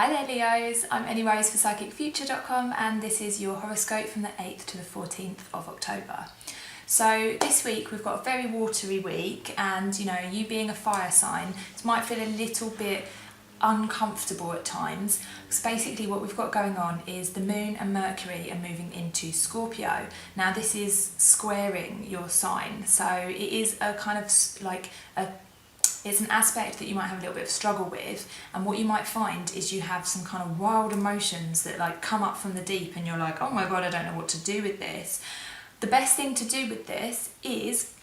Hi there Leos, I'm Ellie for psychicfuture.com and this is your horoscope from the 8th to the 14th of October. So this week we've got a very watery week, and you being a fire sign, it might feel a little bit uncomfortable at times, because basically what we've got going on is the moon and Mercury are moving into Scorpio. Now this is squaring your sign, so it is a kind of like it's an aspect that you might have a little bit of struggle with, and what you might find is you have some kind of wild emotions that like come up from the deep and you're like, oh my god, I don't know what to do with this. The best thing to do with this is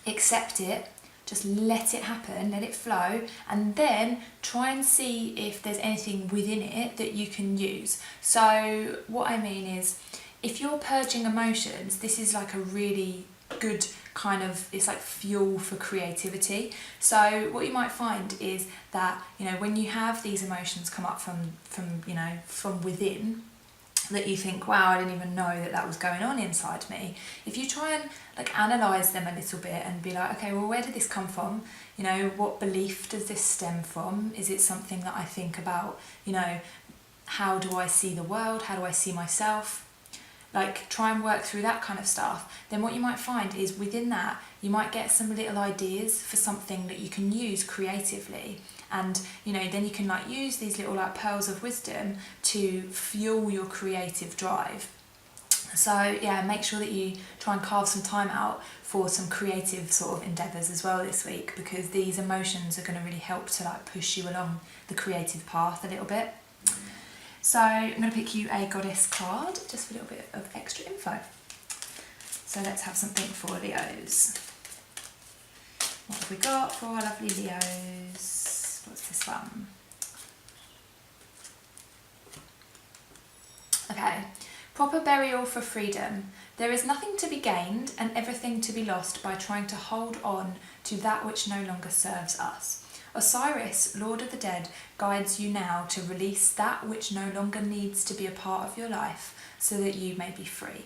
accept it, just let it happen, let it flow, and then try and see if there's anything within it that you can use. So what I mean is, if you're purging emotions, this is like a really good kind of, it's like fuel for creativity. So what you might find is that when you have these emotions come up from within, that you think, wow, I didn't even know that was going on inside me. If you try and like analyze them a little bit and be like, okay, well, where did this come from? What belief does this stem from? Is it something that I think about? How do I see the world? How do I see myself? Like, try and work through that kind of stuff. Then what you might find is within that, you might get some little ideas for something that you can use creatively. And, then you can like use these little like pearls of wisdom to fuel your creative drive. So yeah, make sure that you try and carve some time out for some creative sort of endeavours as well this week, because these emotions are going to really help to like push you along the creative path a little bit. So I'm going to pick you a goddess card, just for a little bit of extra info. So let's have something for Leos. What have we got for our lovely Leos? What's this one? Okay. Proper burial for freedom. There is nothing to be gained and everything to be lost by trying to hold on to that which no longer serves us. Osiris, Lord of the Dead, guides you now to release that which no longer needs to be a part of your life so that you may be free.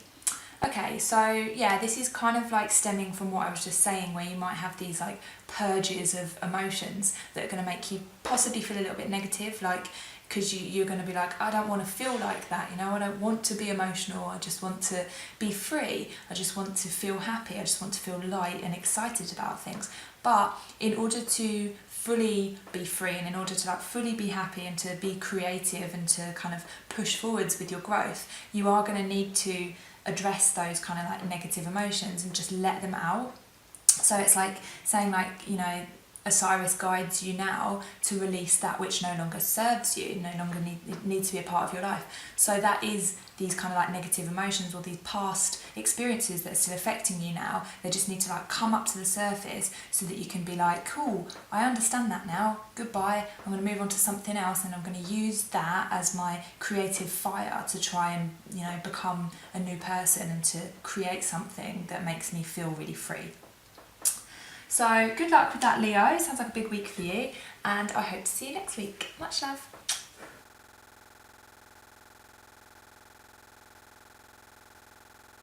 Okay, so yeah, this is kind of like stemming from what I was just saying, where you might have these like purges of emotions that are going to make you possibly feel a little bit negative, like because you're going to be like, I don't want to feel like that, I don't want to be emotional, I just want to be free, I just want to feel happy, I just want to feel light and excited about things. But in order to fully be free, and in order to like fully be happy and to be creative and to kind of push forwards with your growth, you are going to need to address those kind of like negative emotions and just let them out. So it's like saying like, Osiris guides you now to release that which no longer serves you, no longer needs to be a part of your life. So that is these kind of like negative emotions or these past experiences that are still affecting you now. They just need to like come up to the surface so that you can be like, cool, I understand that now, goodbye, I'm going to move on to something else, and I'm going to use that as my creative fire to try and become a new person and to create something that makes me feel really free. So good luck with that, Leo. Sounds like a big week for you, and I hope to see you next week. Much love.